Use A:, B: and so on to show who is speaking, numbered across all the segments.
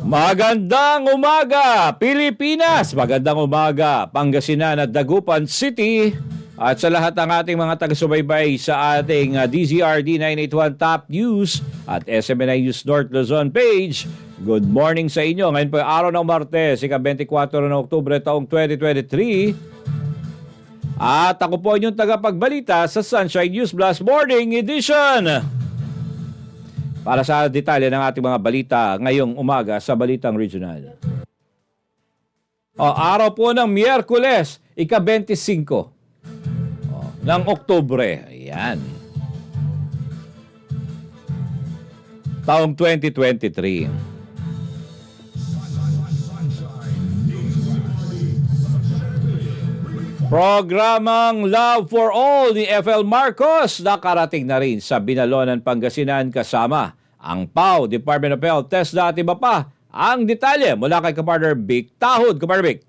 A: Magandang umaga, Pilipinas! Magandang umaga, Pangasinan at Dagupan City. At sa lahat ng ating mga taga-subaybay sa ating DZRD 981 Top News at SMNI News North Luzon page, good morning sa inyo. Ngayon po ay araw ng Martes, ika-24 ng Oktubre taong 2023. At ako po inyong tagapagbalita sa Sunshine News Blast Morning Edition. Para sa detalye ng ating mga balita ngayong umaga sa Balitang Regional. Araw po ng Miyerkules, ika-25 ng Oktubre. Ayan. Taong 2023. Programang Love for All ni FL Marcos nakarating na rin sa Binalonan, Pangasinan kasama ang PAO, Department of Health, TESDA at iba pa. Ang detalye mula kay kapartner Vic Tahod. Kapartner Vic.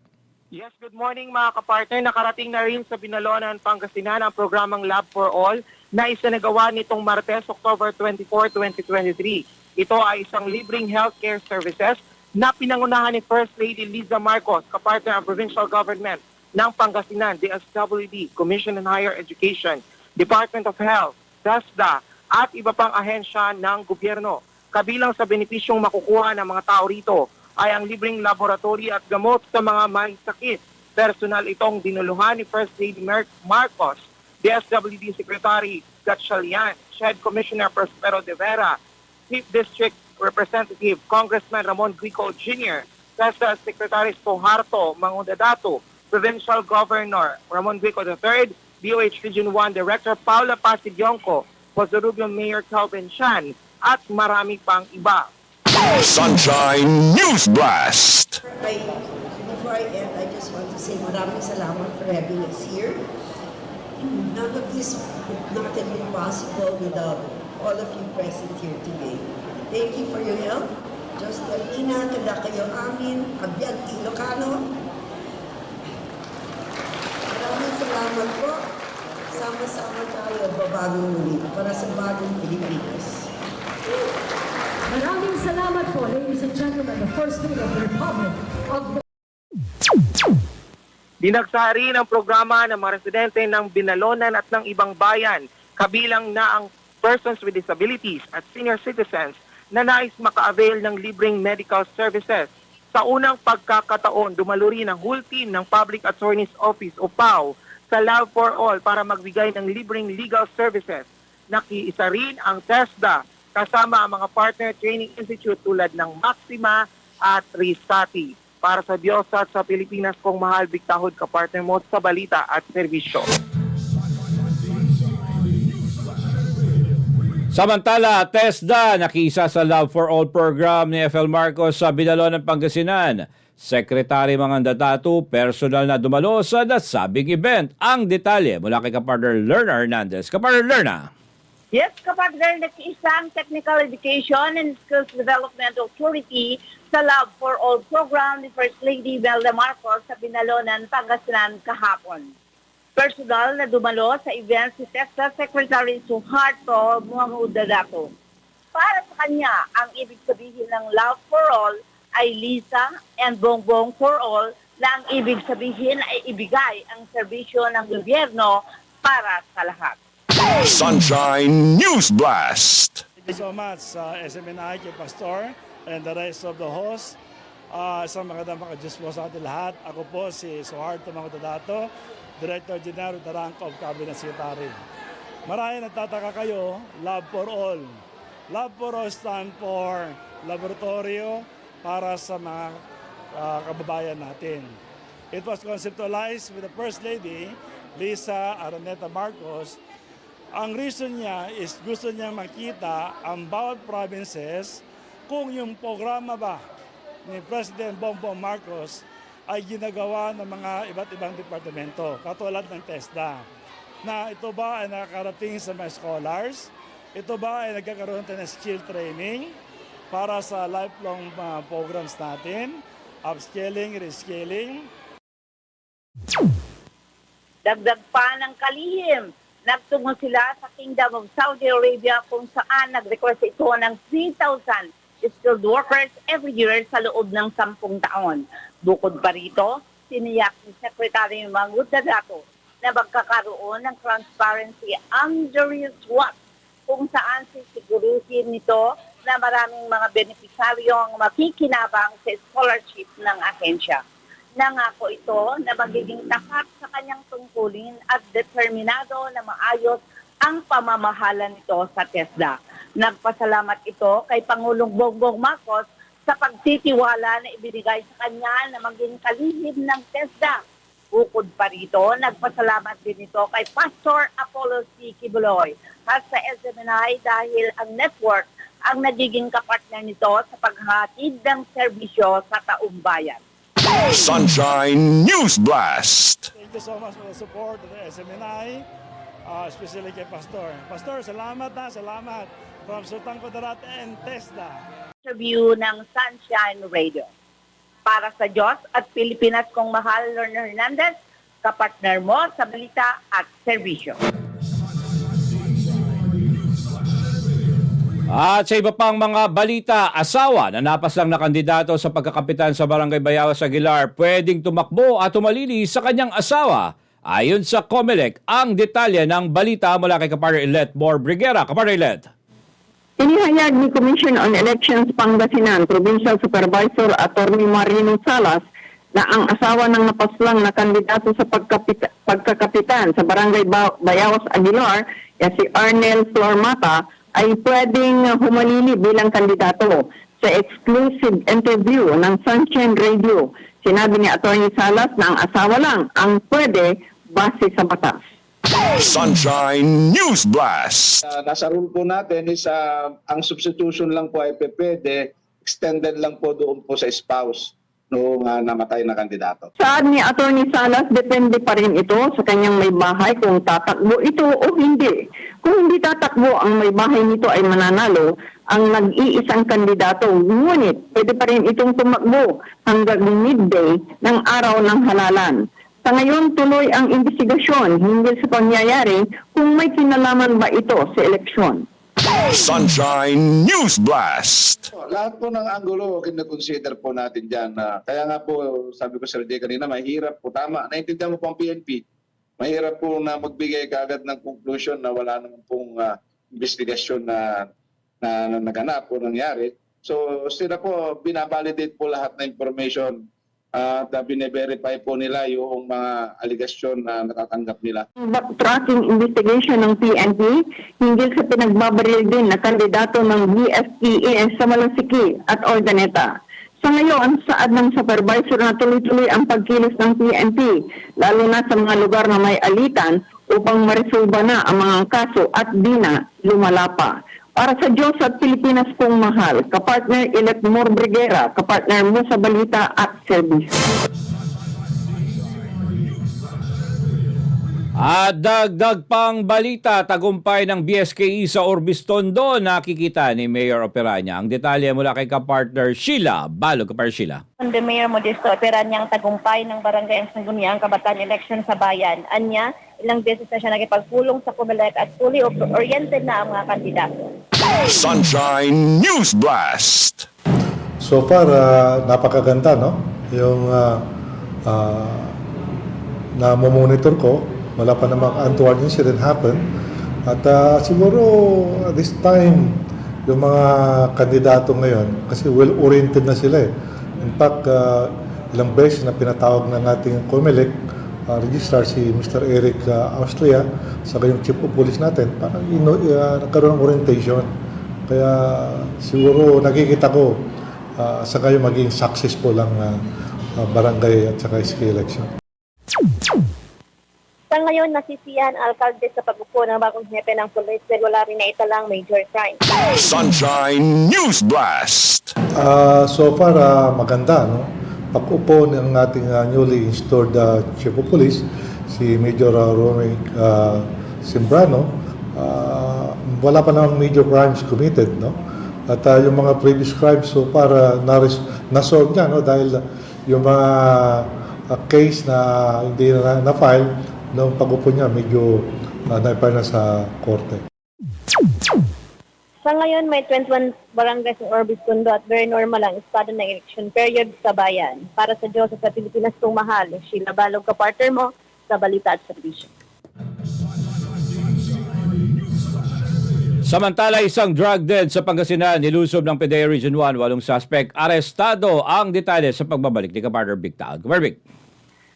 B: Yes, good morning mga kapartner. Nakarating na rin sa Binalonan, Pangasinan ang programang Love for All na isinagawa nitong Martes, October 24, 2023. Ito ay isang libreng healthcare services na pinangunahan ni First Lady Liza Marcos, kapartner ng Provincial Government ng Pangasinan, DSWD, Commission on Higher Education, Department of Health, TESDA, at iba pang ahensya ng gobyerno. Kabilang sa benepisyong makukuha ng mga tao rito ay ang libreng laboratory at gamot sa mga may sakit. Personal itong dinuluhan ni First Lady Marcos, DSWD Secretary Gatchalian, Shed Commissioner Prospero de Vera, Chief District Representative Congressman Ramon Guico Jr., TESDA Secretary Soharto Mangudadato, Provincial Governor Ramon Guico III, DOH Region 1 Director Paula Pasidionco, Pozorubio Mayor Calvin Chan, at marami pang iba.
C: Sunshine News Blast!
D: Before I end, I just want to say maraming salamat for having us here. None of this would not have been possible without all of you present here today. Thank you for your help. Just Ina, kada kayo amin, Abyan Ilocano. Maraming salamat po. Sama-sama tayo babagong muli para sa bagong Pilipinas.
E: Maraming salamat po, ladies and gentlemen, the First Lady of the Republic of the...
B: Dinagsa rin ang programa ng mga residente ng Binalonan at ng ibang bayan, kabilang na ang persons with disabilities at senior citizens na nais maka-avail ng libreng medical services. Sa unang pagkakataon, dumalo rin ang whole team ng Public Attorney's Office o PAO sa Love for All para magbigay ng libreng legal services. Nakiisa rin ang TESDA kasama ang mga partner training institute tulad ng Maxima at Risati. Para sa Diyos at sa Pilipinas kong mahal, Vic Tahod, kapartner mo sa balita at serbisyo.
A: Samantala, TESDA nakiisa sa Love for All program ni FL Marcos sa Binalonan, Pangasinan. Secretary Mangandadato, personal na dumalo sa nasabing event. Ang detalye mula kay kapartner Lerna Hernandez. Kapartner Lerna.
F: Yes, kapartner, nag-iisang Technical Education and Skills Development Authority sa Love for All program ni First Lady Imelda Marcos sa Binalonan, Pangasinan kahapon. Personal na dumalo sa event si TESDA Secretary Suharto Mangudadato. Para sa kanya, ang ibig sabihin ng Love for All ay Lisa and Bongbong for All na ang ibig sabihin ay ibigay ang serbisyo ng gobyerno para sa lahat.
C: Sunshine News Blast!
G: Thank you so much sa SMNI, kay Pastor, and the rest of the host. Isang magandang mga-Diyos po sa ating lahat. Ako po si Suharto Mangudadato, Director General of the rank of Cabinet Secretary. Marahil nagtataka kayo, Love for All. Love for All stand for laboratorio para sa mga kababayan natin. It was conceptualized with the First Lady, Liza Araneta Marcos. Ang reason niya is gusto niya makita ang bawat provinces kung yung programa ba ni President Bongbong Marcos ay ginagawa ng mga iba't ibang departamento, katulad ng TESDA. Na ito ba ay nakakarating sa mga scholars? Ito ba ay nagkakaroon tayo ng skill training para sa lifelong programs natin? Upscaling, rescaling.
F: Dagdag pa ng kalihim, nagtungo sila sa Kingdom of Saudi Arabia kung saan nag-request ito ng 3,000 skilled workers every year sa loob ng 10 taon. Bukod pa rito, siniyak ni Secretary Mangut Dadato na magkakaroon ng transparency under his watch kung saan sisiguruhin nito na maraming mga benepisaryo ang makikinabang sa scholarship ng ahensya. Nangako ito na magiging tapat sa kanyang tungkulin at determinado na maayos ang pamamahala nito sa TESDA. Nagpasalamat ito kay Pangulong Bongbong Marcos sa pagtitiwala na ibinigay sa kanya na maging kalihim ng TESDA. Bukod pa rito, nagpasalamat din ito kay Pastor Apollo C. Kibuloy at sa SMNI dahil ang network ang nagiging kapartner nito sa paghatid ng serbisyo sa taong bayan.
C: Sunshine News Blast.
G: Thank you so much for the support of the SMNI, especially kay Pastor. Pastor, salamat na, salamat. From Sultan Kudarat and TESDA.
F: Interview ng Sunshine Radio. Para sa Diyos at Pilipinas kong mahal, Lorna Hernandez, kapartner mo sa balita at serbisyo.
A: At sa iba pang mga balita, asawa na napaslang na kandidato sa pagkakapitan sa Barangay Bayawas, Aguilar, pwedeng tumakbo at tumalili sa kanyang asawa. Ayon sa COMELEC, ang detalye ng balita mula kay Kapartner Ilet Mor Briguera. Kapartner Ilet.
H: Inihayag ni Commission on Elections Pangasinan Provincial Supervisor Attorney Marino Salas na ang asawa ng napaslang na kandidato sa pagkakapitan sa Barangay Bayawas Aguilar, si Arnel Flormata, ay pwedeng humalili bilang kandidato sa exclusive interview ng Sunshine Radio. Sinabi ni Attorney Salas na ang asawa lang ang pwede base sa batas.
C: Sunshine News Blast.
I: Nasa rule po natin is ang substitution lang po ay pwede, extended lang po doon po sa spouse noong namatay na kandidato.
H: Saad ni Attorney Salas, depende pa rin ito sa kanyang may bahay kung tatakbo ito o hindi. Kung hindi tatakbo, ang may bahay nito ay mananalo ang nag-iisang kandidato. Ngunit, pwede pa rin itong tumakbo hanggang midday ng araw ng halalan. Sa ngayon, tuloy ang investigasyon hinggil sa pangyayari kung may kinalaman ba ito sa eleksyon.
C: Sunshine News Blast.
I: Lahat po ng anggulo, kina-consider po natin dyan. Kaya nga po, sabi ko Sir Jay kanina, mahirap po. Tama, naintindihan mo po ang PNP. Mahirap po na magbigay kaagad ng conclusion na wala naman pong investigasyon na naganap o nangyari. So, sila po, binabalidate po lahat na information at bine-verify po nila yung mga aligasyon na natatanggap nila.
H: Backtracking investigation ng PNP hinggil sa pinagbabaril din na kandidato ng BSES sa Malasiki at Ordaneta. Sa ngayon, saad ng supervisor na tuloy-tuloy ang pagkilos ng PNP, lalo na sa mga lugar na may alitan upang maresolba na ang mga kaso at di na lumala pa. Para sa Diyos at Pilipinas kong mahal, kapartner Ilet Mor Briguera, kapartner mo sa balita at service.
A: At dagdag pang balita, tagumpay ng BSKE sa Orbis Tondo, nakikita ni Mayor Operanya. Ang detalye mula kay kapartner Sheila Balog. Kapartner Sheila.
F: The Mayor Modesto Operanya ang tagumpay ng Barangay Sangguniang Kabataan Election sa Bayan. Anya, ilang beses na siya nagipagpulong sa COMELEC at fully oriented na ang mga kandidato.
C: Sunshine News Blast.
J: So far, napakaganda, no? Yung na-monitor ko, wala pa namang untoward incident happen. At siguro, this time, yung mga kandidato ngayon, kasi well-oriented na sila eh. In fact, ilang beses na pinatawag ng ating COMELEC, registrar si Mr. Eric Austria, saka yung chief of police natin, parang nagkaroon ng orientation. Kaya siguro nakikita ko sa kayo maging successful ang barangay at saka SK election.
F: Sa ngayon, nasisiyahan ang alkalde sa pag-upo ng bagong hepe ng pulis dahil wala rin na italang major crime.
C: Sunshine News Blast.
J: So far, maganda, no? Pag-upo ng ating newly installed Chief of Police, si Major Romy Simbrano, wala pa namang major crimes committed, no? At yung mga previous crimes, so far, na-solve niya, no? Dahil yung mga case na hindi na-file, noong pag-upo niya, medyo na-file na sa korte.
F: Sa Sa ngayon, may 21 barangays ng Orbis Tondo at very normal ang estado ng election period sa bayan. Para sa Diyos at sa Pilipinas kong mahal, Sheila Balog, kapartner mo sa Balita at Servisyo.
A: Samantala, isang drug den sa Pangasinan, nilusob ng PDEA Region 1, 8 suspect, arestado. Ang detalye sa pagbabalik ni Kapartner Vic Taal. Kapartner Vic.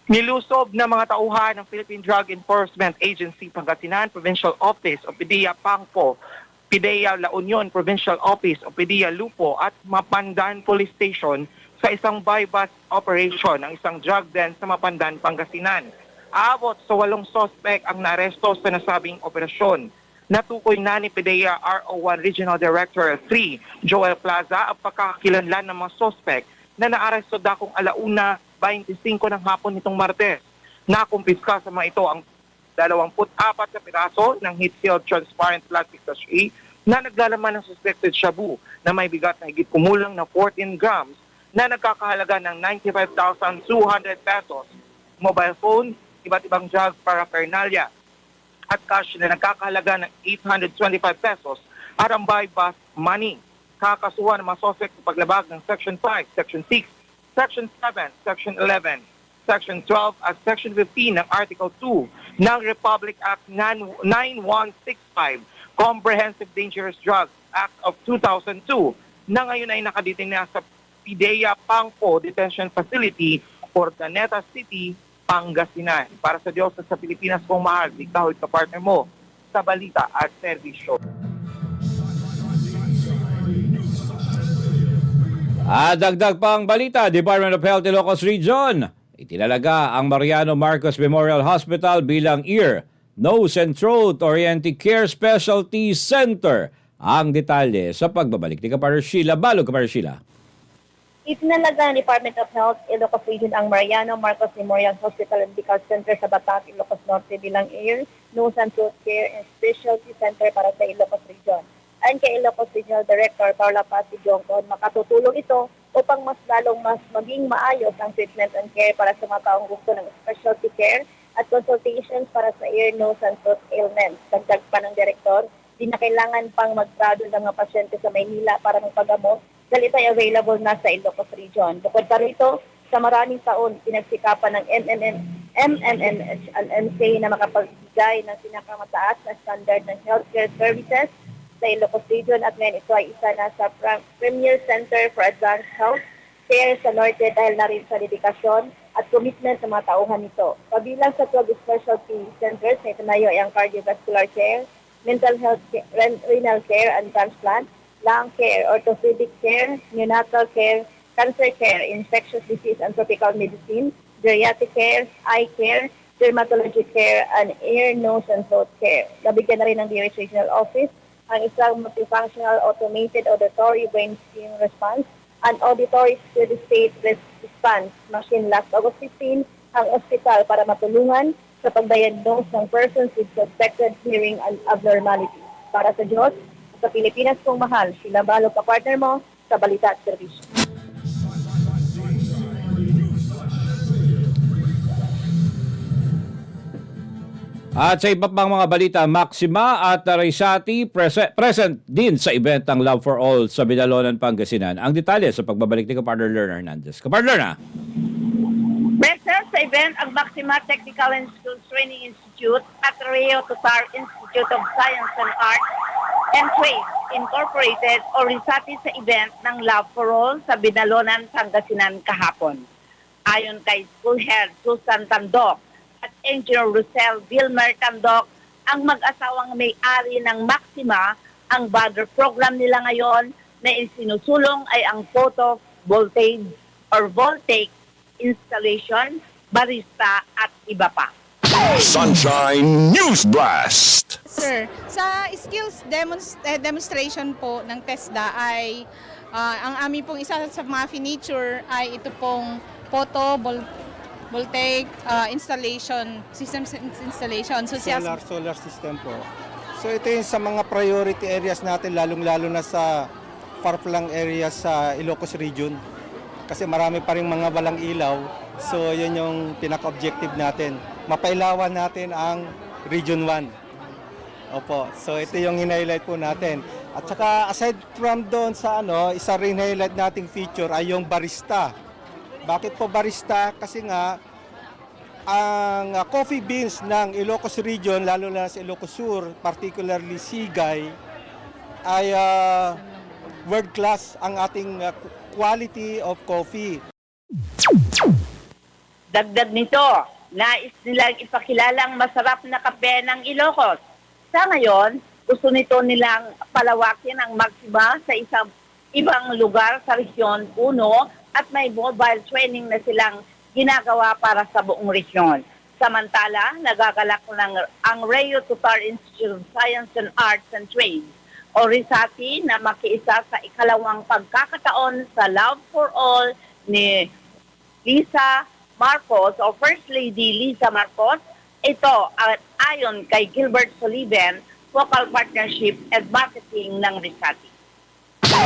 B: Nilusob ng mga tauhan ng Philippine Drug Enforcement Agency Pangasinan Provincial Office o PDEA Pangpo, PDEA La Union Provincial Office o PDEA Lupo at Mapandan Police Station sa isang buy-bust operation ng isang drug den sa Mapandan, Pangasinan. Aabot sa 8 suspect ang naaresto sa nasabing operasyon. Natukoy na ni PDEA RO1 Regional Director 3, Joel Plaza, ang pagkakakilanlan ng mga suspect na naaresto dakong 1:25 ng hapon nitong Martes. Nakumpiska sa mga ito ang 24 na piraso ng heat-sealed transparent plastic sachet na naglalaman ng suspected shabu na may bigat na higit kumulang na 14 grams na nagkakahalaga ng 95,200 pesos, mobile phone, iba't ibang drug paraphernalia at cash na nagkakahalaga ng 825 pesos at ang buy-bust money. Kakasuhan ng mga suspect sa paglabag ng Section 5, Section 6, Section 7, Section 11, Section 12 at Section 15 ng Article 2 ng Republic Act 9165, Comprehensive Dangerous Drugs Act of 2002 na ngayon ay nakaditing na sa PDEA Pangpo Detention Facility, Ordaneta City, Pangasinan. Para sa Diyos at sa Pilipinas kong mahal, ikaw at kapartner mo sa Balita at Servisyo.
A: Dagdag pang balita, Department of Health Ilocos Region. Itinalaga ang Mariano Marcos Memorial Hospital bilang Ear, Nose and Throat Oriented Care Specialty Center. Ang detalye sa pagbabalik ni Kapartner Sheila Balog. Kapartner Sheila.
F: Itinalaga ng Department of Health Ilocos Region ang Mariano Marcos Memorial Hospital and Medical Center sa Bataan, Ilocos Norte bilang Ear, Nose and Throat Care and Specialty Center para sa Ilocos Region. Ayon kay Ilocos Regional Director Paula Pasi Jongkon, makatutulong ito upang mas maging maayos ang treatment and care para sa mga taong gusto ng specialty care at consultations para sa ear, nose, and throat ailments. Dagdag pa ng Direktor, di na kailangan pang mag-travel ng mga pasyente sa Maynila para magpagamot dahil ito ay available na sa Ilocos Region. Bukod pa rito, sa maraming taon, pinagsikapan ng MMNH at MCA na makapagbigay ng pinakamataas na standard ng healthcare services sa Ilocos Region at ngayon ito ay isa na sa Premier Center for Advanced Health Care sa Norte dahil na rin sa dedikasyon at commitment sa mga tauhan nito. Kabilang sa 12 specialty centers na itinayo ay ang cardiovascular care, mental health care, renal care and transplant, lung care, orthopedic care, neonatal care, cancer care, infectious disease and tropical medicine, geriatric care, eye care, dermatology care, and ear, nose, and throat care. Nabigyan na rin ng DOH Regional Office ang isang multifunctional automated auditory brain stim response and auditory steady state response machine last August 15 ang ospital para matulungan sa pag-diagnose ng persons with suspected hearing abnormality. Para sa Diyos, sa Pilipinas kong mahal, Sheila Balog, kapartner mo sa Balita at Servisyo.
A: At sa iba pang mga balita, Maxima at Raisati present din sa event ng Love for All sa Binalonan, Pangasinan. Ang detalye sa pagbabalik ni Kapartner Lerner Hernandez. Kapartner na!
F: Present sa event ang Maxima Technical and Skills Training Institute at Rio Tosar Institute of Science and Art and Trade Incorporated o Risati sa event ng Love for All sa Binalonan, Pangasinan kahapon. Ayon kay School Head Susan Tandok at Engineer Rosel Vilmer Tandok, ang mag-asawang may-ari ng Maxima, ang battery program nila ngayon na isinusulong ay ang photovoltaic or voltaic installation, barista at iba pa.
C: Sunshine News Blast.
K: Sir, sa skills demonstration po ng TESDA ay ang aming pong isa sa mga feature ay ito pong photovoltaic installation, systems installation. So,
L: solar system po. So ito yung sa mga priority areas natin, lalong-lalo na sa far-flung areas sa Ilocos Region. Kasi marami pa rin mga walang ilaw. So yun yung pinaka-objective natin. Mapailawan natin ang Region 1. Opo. So ito yung hinighlight po natin. At saka aside from doon sa isa rin highlight nating feature ay yung barista. Bakit po barista? Kasi nga ang coffee beans ng Ilocos Region, lalo na sa Ilocos Sur, particularly Sigay, ay world class ang ating quality of coffee.
F: Dagdag nito, nais nilang ipakilala ang masarap na kape ng Ilocos. Sa ngayon, gusto nito nilang palawakin ang Maxima sa isang ibang lugar sa Region 1 at may mobile training na silang ginagawa para sa buong region. Samantala, nagagalak ang Reo Tutar Institute of Science and Arts and Trades o RISATI na makiisa sa ikalawang pagkakataon sa Love for All ni Lisa Marcos o First Lady Lisa Marcos. Ito ayon kay Gilbert Soliven, Vocal Partnership and Marketing ng RISATI.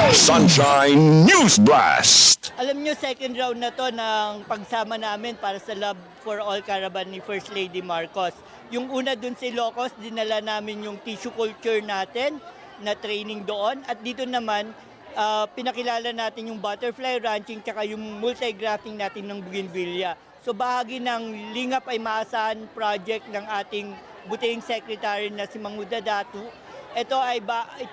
C: Sunshine News Blast.
M: Alam nyo, second round na to ng pagsama namin para sa Love for All Caravan ni First Lady Marcos. Yung una dun sa Ilocos, dinala namin yung tissue culture natin na training doon. At dito naman, pinakilala natin yung butterfly ranching tsaka yung multi-grafting natin ng bougainvillea. So bahagi ng Lingap ay Maasahan project ng ating butihing secretary na si Mang Udadatu. Ito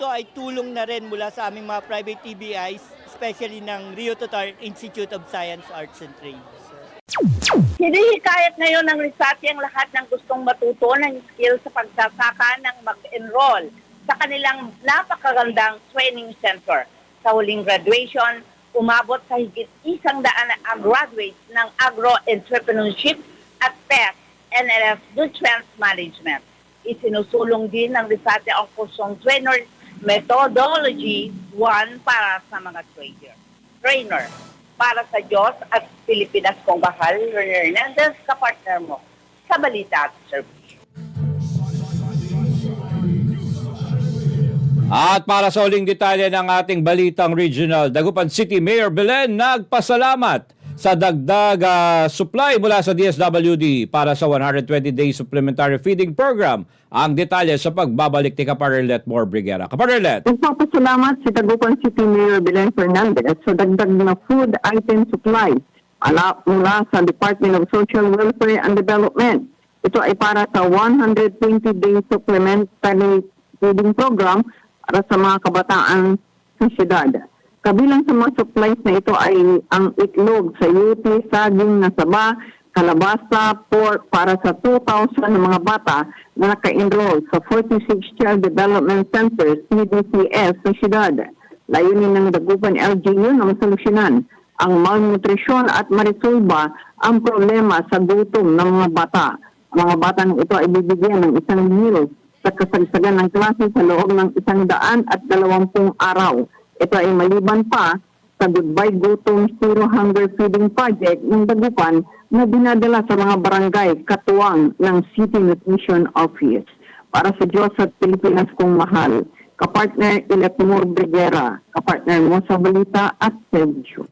M: ay tulong na rin mula sa aming mga private TBIs, especially ng Reo Tutar Institute of Science, Arts and Trades.
F: Hinihikayat ngayon ng RISATI ang lahat ng gustong matuto ng skill sa pagsasaka ng mag-enroll sa kanilang napakagandang training center. Sa huling graduation, umabot sa higit 100 ang graduates ng agro-entrepreneurship at PES, NLF Nutrients Management. Isinusulong din ng RISATI ang kursong trainer methodology 1 para sa mga trainer. Para sa Diyos at Pilipinas kong bahal, Rene Hernandez, kapartner mo sa Balita at Service.
A: At para sa uling detalye ng ating balitang regional, Dagupan City Mayor Belen nagpasalamat sa dagdag supply mula sa DSWD para sa 120-day supplementary feeding program. Ang detalye sa pagbabalik ni Kaparlet Moore Briguera. Kaparlet!
H: Nagpapasalamat si Dagupan City Mayor Belen Fernandez sa dagdag na food item supply mula sa Department of Social Welfare and Development. Ito ay para sa 120-day supplementary feeding program para sa mga kabataan sa siyudad. Kabilang sa mga supplies na ito ay ang itlog, sayuti, saging na saba, kalabasa, pork para sa 2,000 na mga bata na naka-enroll sa 46 Child Development Centers, CDCS, sa siyudad. Layunin ng Dagupan LGU na masolusyonan ang malnutrisyon at marisolba ang problema sa gutom ng mga bata. Ang mga bata ito ay bibigyan ng isang meal sa kasagsagan ng klase sa loob ng 120 araw. Ito ay maliban pa sa Goodbye Gutom Zero Hunger Feeding Project ng Dagupan na dinadala sa mga barangay katuwang ng City Nutrition Office. Para sa Diyos at Pilipinas kong mahal, kapartner Ilet Moore Briguera, kapartner mo sa Balita at Sergio.